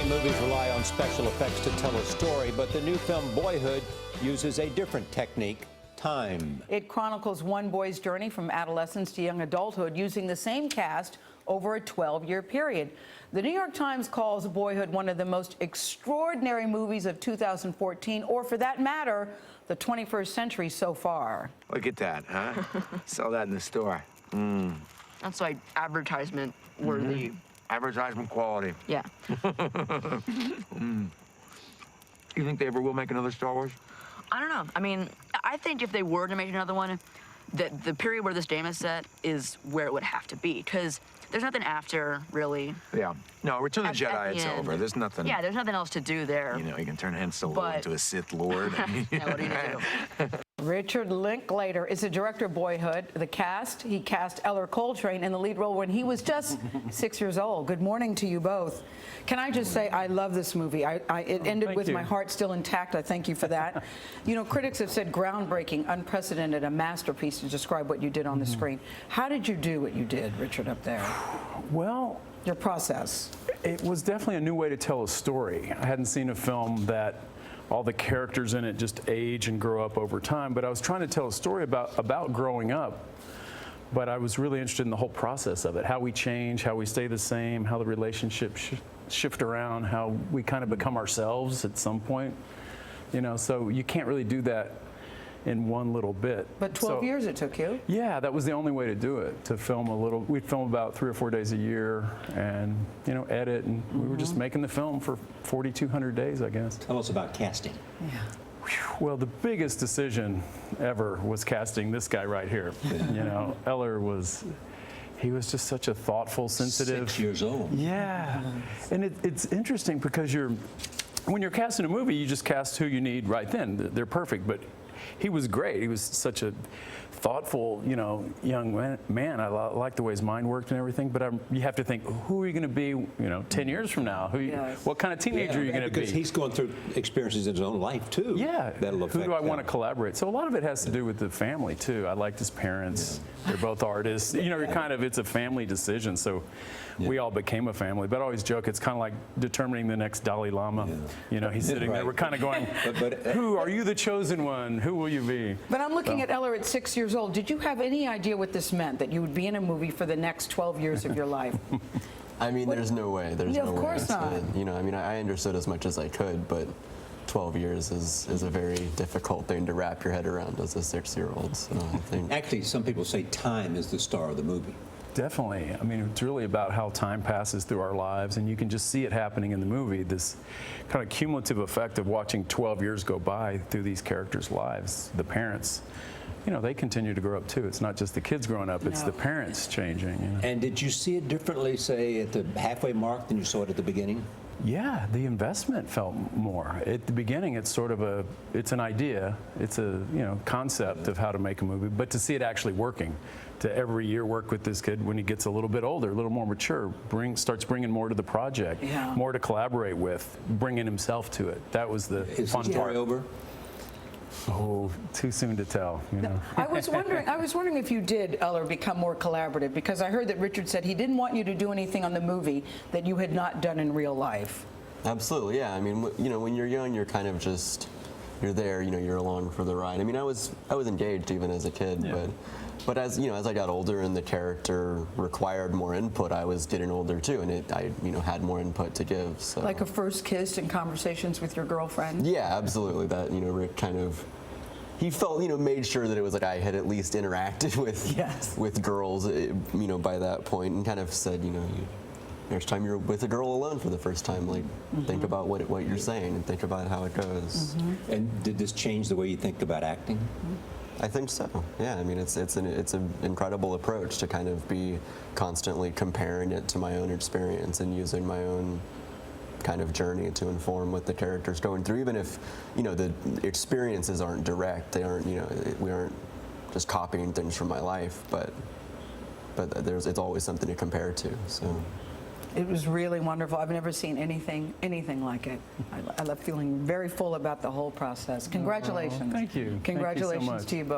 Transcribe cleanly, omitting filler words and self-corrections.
movies rely on special effects to tell a story, but the new film Boyhood uses a different technique: time. It chronicles one boy's journey from adolescence to young adulthood using the same cast over a 12-year period. The New York Times calls Boyhood one of the most extraordinary movies of 2014, or for that matter, the 21st century so far. Look at that, huh? Sell that in the store. That's like advertisement worthy. Advertisement quality. Yeah. You think they ever will make another Star Wars? I don't know. I mean, I think if they were to make another one, that the period where this game is set is where it would have to be, because there's nothing after, really. Yeah. No, Return of the At Jedi, the it's end. over. There's nothing. Yeah, there's nothing else to do there. You know, you can turn Han Solo But- into a Sith Lord. Yeah, what are you gonna do? Richard Linklater is the director of Boyhood. The cast, he cast Ellar Coltrane in the lead role when he was just 6 years old. Good morning to you both. Can I just say, I love this movie. It ended with my heart still intact. I thank you for that. You know, critics have said groundbreaking, unprecedented, a masterpiece to describe what you did on the screen. How did you do what you did, Richard, up there? Well, Your process. it was definitely a new way to tell a story. I hadn't seen a film that all the characters in it just age and grow up over time, but I was trying to tell a story about growing up. But I was really interested in the whole process of it, how we change, how we stay the same, how the relationships shift around, how we kind of become ourselves at some point. You know, so you can't really do that in one little bit. But 12 years it took you. Yeah, that was the only way to do it, to film a little. We'd film about 3 or 4 days a year and, you know, edit, and we were just making the film for 4,200 days, I guess. Tell us about casting. Yeah. Well, the biggest decision ever was casting this guy right here. You know, Ellar he was just such a thoughtful, sensitive. 6 years old. Yeah, and it's interesting because when you're casting a movie, you just cast who you need right then. They're perfect, but he was great. He was such a thoughtful, you know, young man. I like the way his mind worked and everything, but you have to think, who are you going to be, you know, 10 years from now? What kind of teenager are you going to be? Because he's going through experiences in his own life, too. Yeah. That'll affect who do I want to collaborate? So a lot of it has to do with the family, too. I liked his parents. Yeah. They're both artists. You know, it's a family decision, so we all became a family. But I always joke, it's kind of like determining the next Dalai Lama. Yeah. You know, he's sitting there. We're kind of going, who are you the chosen one? Who will you be? But I'm looking at Ellar at 6 years old. Did you have any idea what this meant, that you would be in a movie for the next 12 years of your life? I mean, there's no way. There's no way. Of course not. You know, I mean, I understood as much as I could, but 12 years is a very difficult thing to wrap your head around as a 6-year-old. So I think. Actually, some people say time is the star of the movie. Definitely. I mean, it's really about how time passes through our lives, and you can just see it happening in the movie, this kind of cumulative effect of watching 12 years go by through these characters' lives. The parents, you know, they continue to grow up too. It's not just the kids growing up, it's the parents changing. You know? And did you see it differently, say, at the halfway mark than you saw it at the beginning? Yeah, the investment felt more. At the beginning, it's sort of it's an idea, it's a, you know, concept of how to make a movie, but to see it actually working, to every year work with this kid when he gets a little bit older, a little more mature, starts bringing more to the project, more to collaborate with, bringing himself to it. That was the fun part. Is the story over? Oh, too soon to tell, you know. I was wondering if you did, Ellar, become more collaborative, because I heard that Richard said he didn't want you to do anything on the movie that you had not done in real life. Absolutely, yeah. I mean, you know, when you're young, you're kind of just, you're there, you know, you're along for the ride. I mean, I was engaged even as a kid, but as, you know, as I got older and the character required more input, I was getting older too, and I, you know, had more input to give. So. Like a first kiss and conversations with your girlfriend? Yeah, absolutely. That, you know, Rick kind of, he felt, you know, made sure that it was like I had at least interacted with girls, you know, by that point, and kind of said, you know, next time you're with a girl alone for the first time, like, think about what you're saying and think about how it goes. And did this change the way you think about acting? I think so. Yeah, I mean, it's an incredible approach to kind of be constantly comparing it to my own experience and using my own kind of journey to inform what the character's going through, even if, you know, the experiences aren't direct. They aren't, you know, we aren't just copying things from my life, but it's always something to compare to. So. It was really wonderful. I've never seen anything like it. I left feeling very full about the whole process. Congratulations. Thank you. Congratulations Thank you so much. to you both.